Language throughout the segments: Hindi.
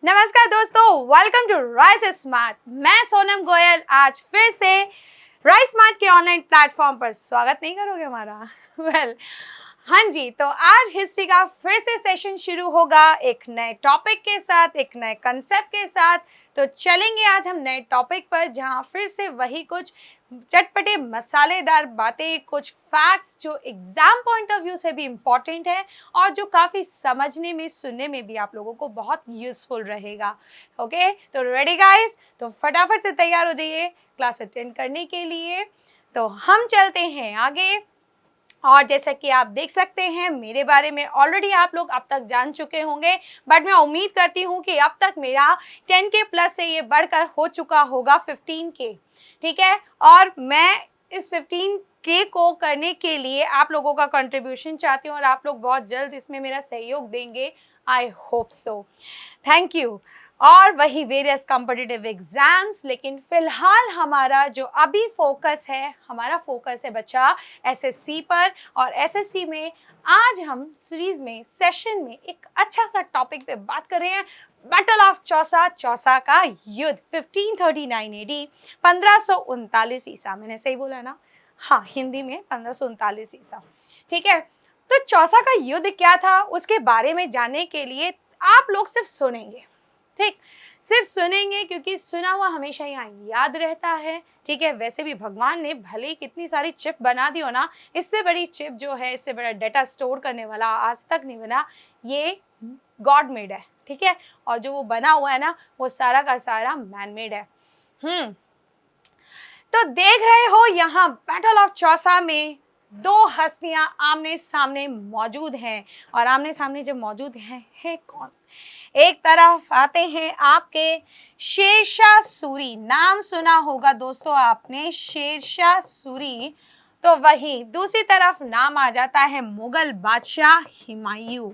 नमस्कार दोस्तों, वेलकम टू राइस स्मार्ट। मैं सोनम गोयल आज फिर से राइस स्मार्ट के ऑनलाइन प्लेटफॉर्म पर स्वागत नहीं करोगे हमारा? हाँ जी, तो आज हिस्ट्री का फिर से सेशन शुरू होगा एक नए टॉपिक के साथ, एक नए कंसेप्ट के साथ। तो चलेंगे आज हम नए टॉपिक पर, जहाँ फिर से वही कुछ चटपटे मसालेदार बातें, कुछ फैक्ट्स जो एग्जाम पॉइंट ऑफ व्यू से भी इम्पॉर्टेंट है और जो काफ़ी समझने में, सुनने में भी आप लोगों को बहुत यूजफुल रहेगा। ओके, तो रेडी गाइस? तो फटाफट से तैयार हो जाइए क्लास अटेंड करने के लिए। तो हम चलते हैं आगे। और जैसा कि आप देख सकते हैं, मेरे बारे में ऑलरेडी आप लोग अब तक जान चुके होंगे, बट मैं उम्मीद करती हूँ कि अब तक मेरा 10K प्लस से ये बढ़कर हो चुका होगा 15K। ठीक है, और मैं इस 15K को करने के लिए आप लोगों का कंट्रीब्यूशन चाहती हूँ और आप लोग बहुत जल्द इसमें मेरा सहयोग देंगे। I hope so, thank you. और वही वेरियस कॉम्पिटिटिव एग्जाम्स, लेकिन फिलहाल हमारा जो अभी फोकस है, हमारा फोकस है बच्चा एसएससी पर। और एसएससी में आज हम सीरीज में, सेशन में एक अच्छा सा टॉपिक पे बात कर रहे हैं, बैटल ऑफ चौसा, चौसा का युद्ध 1539 AD, 1539 ईसा। मैंने सही बोला ना? हाँ, हिंदी में 1539 ईसा। ठीक है, तो चौसा का युद्ध क्या था उसके बारे में जानने के लिए आप लोग सिर्फ सुनेंगे। ठीक, सिर्फ सुनेंगे, क्योंकि सुना हुआ हमेशा यहाँ याद रहता है। ठीक है, वैसे भी भगवान ने भले ही कितनी सारी चिप बना दी हो ना, इससे बड़ी चिप जो है, इससे बड़ा डाटा स्टोर करने वाला आज तक नहीं बना। ये गॉड मेड है। ठीक है, और जो वो बना हुआ है ना, वो सारा का सारा मैन मेड है। तो देख रहे हो यहाँ बैटल ऑफ चौसा में दो हस्तियां आमने सामने मौजूद हैं। और आमने सामने जब मौजूद हैं, है कौन? एक तरफ आते हैं आपके शेरशाह सूरी, नाम सुना होगा दोस्तों आपने, शेरशाह सूरी। तो वहीं दूसरी तरफ नाम आ जाता है मुगल बादशाह हुमायूं।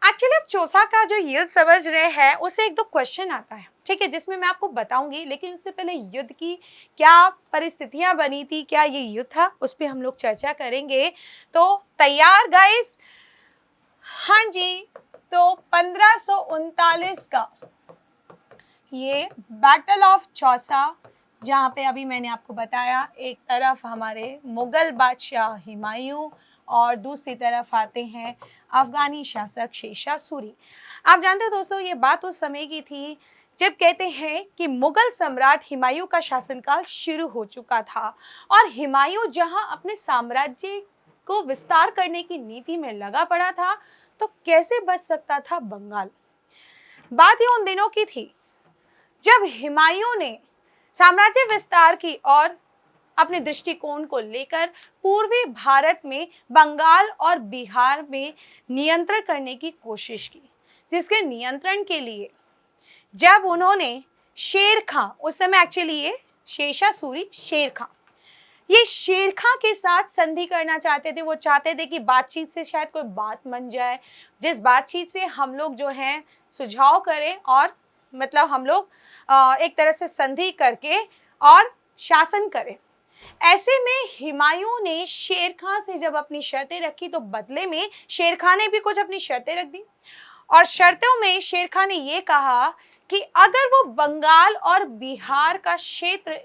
एक्चुअली अब चौसा का जो युद्ध समझ रहे हैं, उसे एक दो क्वेश्चन आता है, ठीक है, जिसमें मैं आपको बताऊंगी। लेकिन उससे पहले युद्ध की क्या परिस्थितियां बनी थी, क्या ये युद्ध था, उस पर हम लोग चर्चा करेंगे। तो तैयार गाइस? हाँ जी, तो 1539 का ये बैटल ऑफ चौसा, जहाँ पे अभी मैंने आपको बताया, एक तरफ हमारे मुगल बादशाह हुमायूं और दूसरी तरफ आते हैं अफगानी शासक शेरशाह सूरी। आप जानते हो दोस्तों, ये बात उस समय की थी जब कहते हैं कि मुगल सम्राट हुमायूं का शासनकाल शुरू हो चुका था। और हुमायूं जहां अपने साम्राज्य को विस्तार करने की नीति में लगा पड़ा था, तो कैसे बच सकता था बंगाल? बात ये उन दिनों की थी जब हुमायूं ने साम्राज्य विस्तार की और अपने दृष्टिकोण को लेकर पूर्वी भारत में बंगाल और बिहार में नियंत्रण करने की कोशिश की, जिसके नियंत्रण के लिए जब उन्होंने शेर खां, उस समय एक्चुअली ये शेरशाह सूरी शेर खां, ये शेर खां के साथ संधि करना चाहते थे। वो चाहते थे कि बातचीत से शायद कोई बात बन जाए, जिस बातचीत से हम लोग जो हैं सुझाव करें और मतलब हम लोग एक तरह से संधि करके और शासन करें। ऐसे में हुमायूं ने शेर खां से जब अपनी शर्तें रखी, तो बदले में शेर खां ने भी कुछ अपनी शर्तें रख दी। और शर्तों में शेर खां ने ये कहा कि अगर वो बंगाल और बिहार का क्षेत्र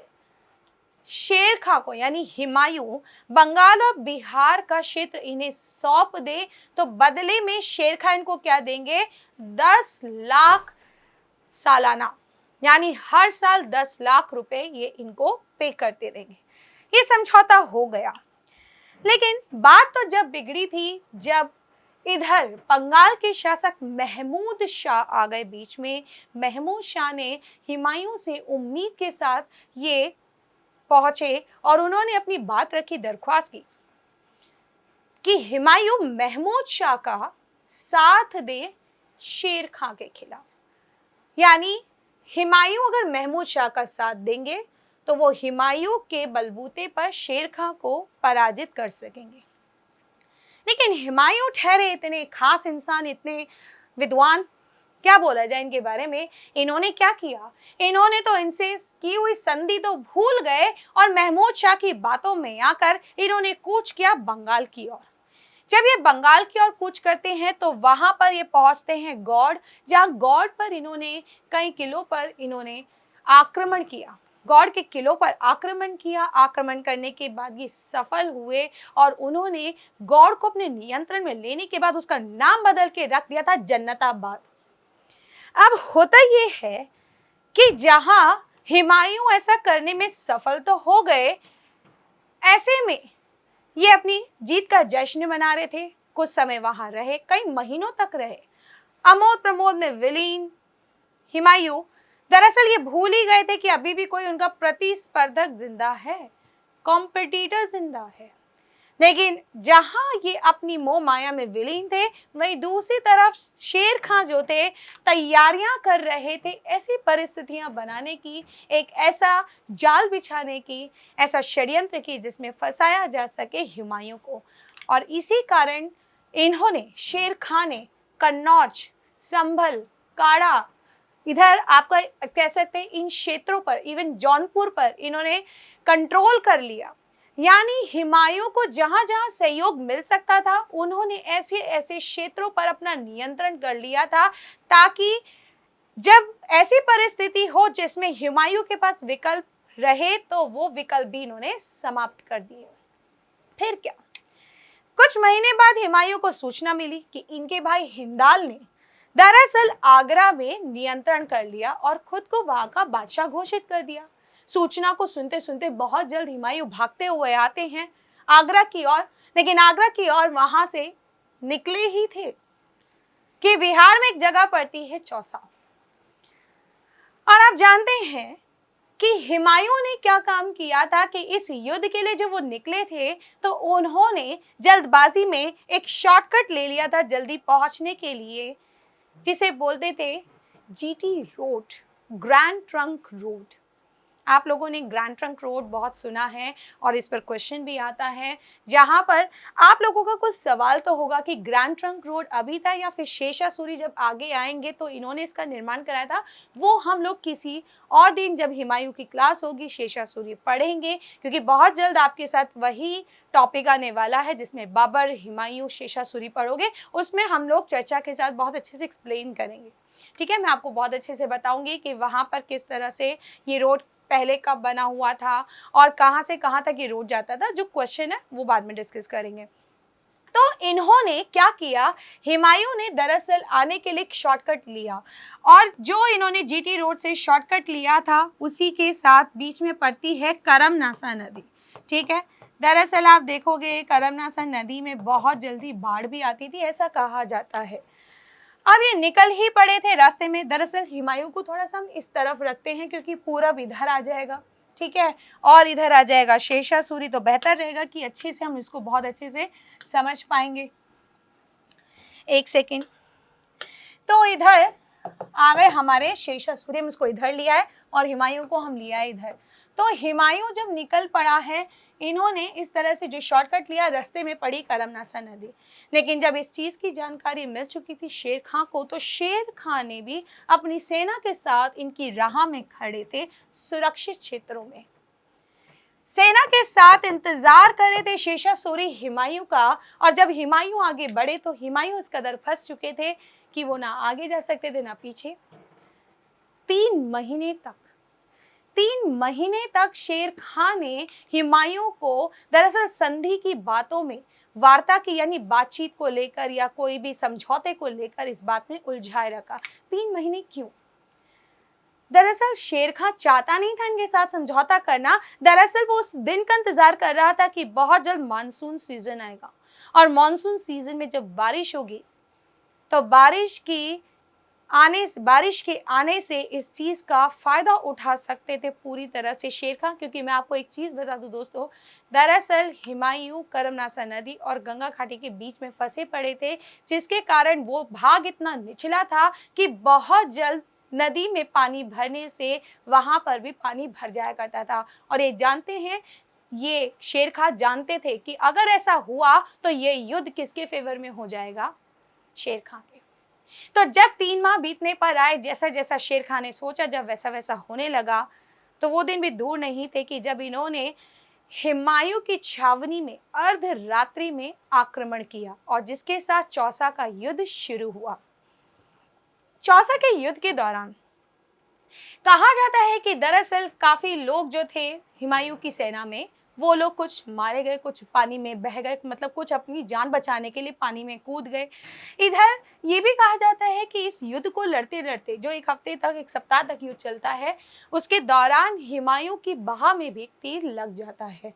शेर खां को, यानी हुमायूं बंगाल और बिहार का क्षेत्र इन्हें सौंप दे, तो बदले में शेर खां इनको क्या देंगे? 10 लाख सालाना, यानी हर साल 10 लाख रुपए ये इनको पे करते रहेंगे। ये समझौता हो गया। लेकिन बात तो जब बिगड़ी थी, जब इधर बंगाल के शासक महमूद शाह आ गए बीच में। महमूद शाह ने हुमायूं से उम्मीद के साथ ये पहुंचे और उन्होंने अपनी बात रखी, दरख्वास्त की कि हुमायूं महमूद शाह का साथ दे शेर खां के खिलाफ। यानी हुमायूं अगर महमूद शाह का साथ देंगे तो वो हुमायूं के बलबूते पर शेर खां को पराजित कर सकेंगे। लेकिन हुमायूं ठहरे इतने खास इंसान, इतने विद्वान, क्या बोला जाए इनके बारे में। इन्होंने क्या किया? इन्होंने तो इनसे की हुई संधि तो भूल गए और महमूद शाह की बातों में आकर इन्होंने कूच किया बंगाल की ओर। जब ये बंगाल की ओर कूच करते हैं तो वहां पर ये पहुंचते हैं गौड़, जहां गौड़ पर इन्होंने कई किलों पर इन्होंने आक्रमण किया। गौड़ के किलों पर आक्रमण किया। आक्रमण करने के बाद ये सफल हुए और उन्होंने गौड़ को अपने नियंत्रण में लेने के बाद उसका नाम बदल के रख दिया था जन्नताबाद। अब होता ये है कि जहां हुमायूं ऐसा करने में सफल तो हो गए, ऐसे में ये अपनी जीत का जश्न मना रहे थे। कुछ समय वहां रहे, कई महीनों तक रहे, अमोद प्रमोद में विलीन। हुमायूं दरअसल ये भूल ही गए थे कि अभी भी कोई उनका प्रतिस्पर्धक जिंदा है, कॉम्पिटिटर जिंदा है। लेकिन जहां ये अपनी मोह माया में विलीन थे, वहीं दूसरी तरफ शेर खां जो थे तैयारियां कर रहे थे ऐसी परिस्थितियां बनाने की, एक ऐसा जाल बिछाने की, ऐसा षड्यंत्र की जिसमें फंसाया जा सके हुमायूं को। और इसी कारण इन्होंने, शेर खां ने कन्नौज, संभल, काड़ा, इधर आपका कह सकते हैं इन क्षेत्रों पर, इवन जौनपुर पर इन्होंने कंट्रोल कर लिया। यानी हुमायूं को जहां जहां सहयोग मिल सकता था, उन्होंने ऐसे ऐसे क्षेत्रों पर अपना नियंत्रण कर लिया था, ताकि जब ऐसी परिस्थिति हो जिसमें हुमायूं के पास विकल्प रहे तो वो विकल्प भी इन्होंने समाप्त कर दिए। फिर क्या, कुछ महीने बाद हुमायूं को सूचना मिली कि इनके भाई हिंदाल ने दरअसल आगरा में नियंत्रण कर लिया और खुद को वहां का बादशाह घोषित कर दिया। सूचना को सुनते सुनते बहुत जल्द हुमायूं भागते हुए आते हैं आगरा की ओर, लेकिन आगरा की ओर वहां से निकले ही थे कि बिहार में एक जगह पड़ती है चौसा। और आप जानते हैं कि हुमायूं ने क्या काम किया था कि इस युद्ध के लिए जब वो निकले थे तो उन्होंने जल्दबाजी में एक शॉर्टकट ले लिया था जल्दी पहुंचने के लिए, जिसे बोलते थे GT road, grand trunk road. आप लोगों ने ग्रैंड ट्रंक रोड बहुत सुना है और इस पर क्वेश्चन भी आता है, जहां पर आप लोगों का कुछ सवाल तो होगा कि ग्रैंड ट्रंक रोड अभी था या फिर शेषा सूरी जब आगे आएंगे तो इन्होंने इसका निर्माण कराया था। वो हम लोग किसी और दिन जब हुमायूं की क्लास होगी शेषा सूरी पढ़ेंगे, क्योंकि बहुत जल्द आपके साथ वही टॉपिक आने वाला है जिसमें बाबर, हुमायूं, शेषा सूरी पढ़ोगे। उसमें हम लोग चर्चा के साथ बहुत अच्छे से एक्सप्लेन करेंगे। ठीक है, मैं आपको बहुत अच्छे से बताऊंगी कि वहां पर किस तरह से ये रोड पहले कब बना हुआ था और कहां से कहां तक ये रोड जाता था। जो क्वेश्चन है वो बाद में डिस्कस करेंगे। तो इन्होंने क्या किया, हुमायूं ने दरअसल आने के लिए एक शॉर्टकट लिया और जो इन्होंने जीटी रोड से शॉर्टकट लिया था उसी के साथ बीच में पड़ती है करमनासा नदी। ठीक है, दरअसल आप देखोगे करमनासा नदी में बहुत जल्दी बाढ़ भी आती थी, ऐसा कहा जाता है। अब ये निकल ही पड़े थे रास्ते में। दरअसल हुमायूं को थोड़ा सा हम इस तरफ रखते हैं क्योंकि पूरब इधर आ जाएगा, ठीक है, और इधर आ जाएगा शेषा सूरी, तो बेहतर रहेगा कि अच्छे से हम इसको बहुत अच्छे से समझ पाएंगे। एक सेकेंड, तो इधर आ गए हमारे शेषा सूरी, हम इसको इधर लिया है और हुमायूं को हम लिया है इधर। तो हुमायूं जब निकल पड़ा है, इन्होंने इस तरह से जो शॉर्टकट लिया, रास्ते में पड़ी करमनासा नदी। लेकिन जब इस चीज की जानकारी मिल चुकी थी शेर खां को, तो शेर खां ने भी अपनी सेना के साथ इनकी राह में खड़े थे, सुरक्षित क्षेत्रों में सेना के साथ इंतजार कर रहे थे शेषा सूरी हुमायूं का। और जब हुमायूं आगे बढ़े तो हुमायूं इस कदर फंस चुके थे कि वो ना आगे जा सकते थे ना पीछे। 3 महीने तक शेर खां ने हुमायूं को दरअसल संधि की बातों में, वार्ता की यानी बातचीत को लेकर या कोई भी समझौते को लेकर इस बात में उलझाए रखा। 3 महीने क्यों? दरअसल शेर खां चाहता नहीं था इनके साथ समझौता करना। दरअसल वो उस दिन का इंतजार कर रहा था कि बहुत जल्द मानसून सीजन आएगा और मानसून सीजन में जब बारिश होगी तो बारिश के आने से इस चीज का फायदा उठा सकते थे पूरी तरह से शेर खां। क्योंकि मैं आपको एक चीज बता दूं दोस्तों, दरअसल हुमायूं करमनासा नदी और गंगा घाटी के बीच में फंसे पड़े थे, जिसके कारण वो भाग इतना निचला था कि बहुत जल्द नदी में पानी भरने से वहां पर भी पानी भर जाया करता था। और ये जानते हैं, ये शेर खां जानते थे कि अगर ऐसा हुआ तो ये युद्ध किसके फेवर में हो जाएगा, शेर खां के। तो जब 3 माह बीतने पर आए, जैसा जैसा शेर खां ने सोचा, जब वैसा वैसा होने लगा, तो वो दिन भी दूर नहीं थे कि जब इन्होंने हुमायूं की छावनी में अर्धरात्रि में आक्रमण किया और जिसके साथ चौसा का युद्ध शुरू हुआ। चौसा के युद्ध के दौरान कहा जाता है कि दरअसल काफी लोग जो थे हुमायूं की सेना में, वो लोग कुछ मारे गए, कुछ पानी में बह गए, मतलब कुछ अपनी जान बचाने के लिए पानी में कूद गए। इधर ये भी कहा जाता है कि इस युद्ध को लड़ते लड़ते, जो एक हफ्ते तक, एक सप्ताह तक युद्ध चलता है, उसके दौरान हुमायूं की बाह में भी तीर लग जाता है।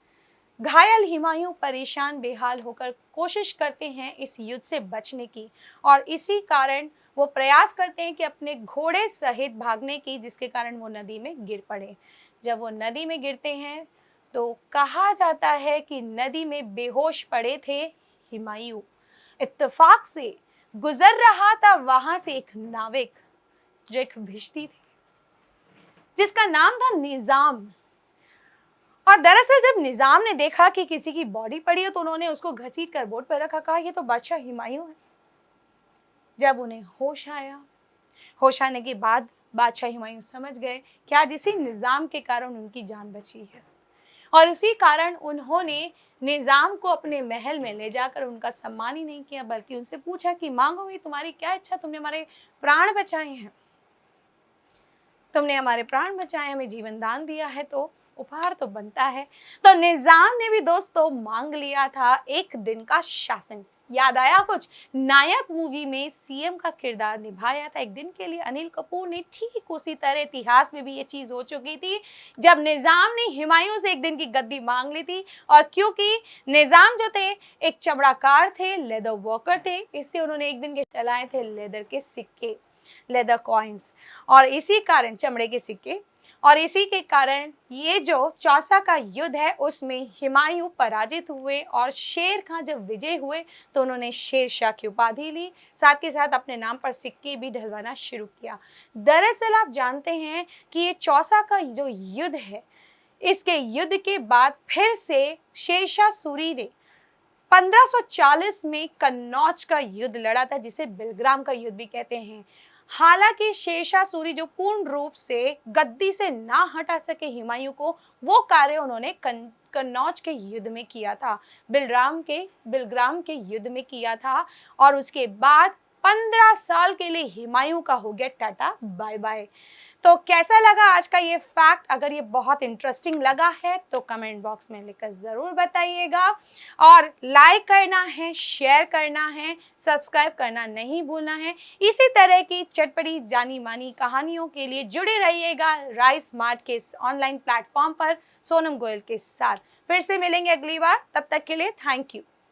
घायल हुमायूं परेशान बेहाल होकर कोशिश करते हैं इस युद्ध से बचने की, और इसी कारण वो प्रयास करते हैं कि अपने घोड़े सहित भागने की, जिसके कारण वो नदी में गिर पड़े। जब वो नदी में गिरते हैं तो कहा जाता है कि नदी में बेहोश पड़े थे हुमायूं। इत्तेफाक से गुजर रहा था वहां से एक नाविक, जो एक भिश्ती थी, जिसका नाम था निजाम। और दरअसल जब निजाम ने देखा कि किसी की बॉडी पड़ी है तो उन्होंने उसको घसीट कर बोट पर रखा, कहा ये तो बादशाह हुमायूं है। जब उन्हें होश आया, होश आने के बाद बादशाह हुमायूं समझ गए कि आज इसी निजाम के कारण उनकी जान बची है, और इसी कारण उन्होंने निजाम को अपने महल में ले जाकर उनका सम्मान ही नहीं किया, बल्कि उनसे पूछा कि मांगो भाई, तुम्हारी क्या इच्छा, तुमने हमारे प्राण बचाए हैं, तुमने हमारे प्राण बचाए, हमें जीवन दान दिया है, तो उपहार तो बनता है। तो निजाम ने भी दोस्तों मांग लिया था एक दिन का शासन। याद आया कुछ? नायक मूवी में सीएम का किरदार निभाया था एक दिन के लिए अनिल कपूर ने। ठीक उसी तरह इतिहास में भी ये चीज हो चुकी थी, जब निजाम ने हुमायूं से एक दिन की गद्दी मांग ली थी। और क्योंकि निजाम जो थे एक चमड़ाकार थे, लेदर वर्कर थे, इससे उन्होंने एक दिन के चलाए थे लेदर के सिक्के, लेदर कॉइन्स, और इसी कारण चमड़े के सिक्के, और इसी के कारण ये जो चौसा का युद्ध है उसमें हुमायूं पराजित हुए, और शेर खां जब विजय हुए तो उन्होंने शेर शाह की उपाधि ली, साथ के साथ अपने नाम पर सिक्के भी ढलवाना शुरू किया। दरअसल आप जानते हैं कि ये चौसा का जो युद्ध है, इसके युद्ध के बाद फिर से शेरशाह सूरी ने 1540 में कन्नौज का युद्ध लड़ा था, जिसे बिलग्राम का युद्ध भी कहते हैं। हालांकि शेरशाह सूरी जो पूर्ण रूप से गद्दी से ना हटा सके हुमायूं को, वो कार्य उन्होंने कन्नौज के युद्ध में किया था, बिलग्राम के युद्ध में किया था। और उसके बाद 15 साल के लिए हुमायूं का हो गया टाटा बाय बाय। तो कैसा लगा आज का ये फैक्ट? अगर ये बहुत इंटरेस्टिंग लगा है तो कमेंट बॉक्स में लिखकर जरूर बताइएगा, और लाइक करना है, शेयर करना है, सब्सक्राइब करना नहीं भूलना है। इसी तरह की चटपटी जानी मानी कहानियों के लिए जुड़े रहिएगा राइस स्मार्ट के इस ऑनलाइन प्लेटफॉर्म पर सोनम गोयल के साथ। फिर से मिलेंगे अगली बार, तब तक के लिए थैंक यू।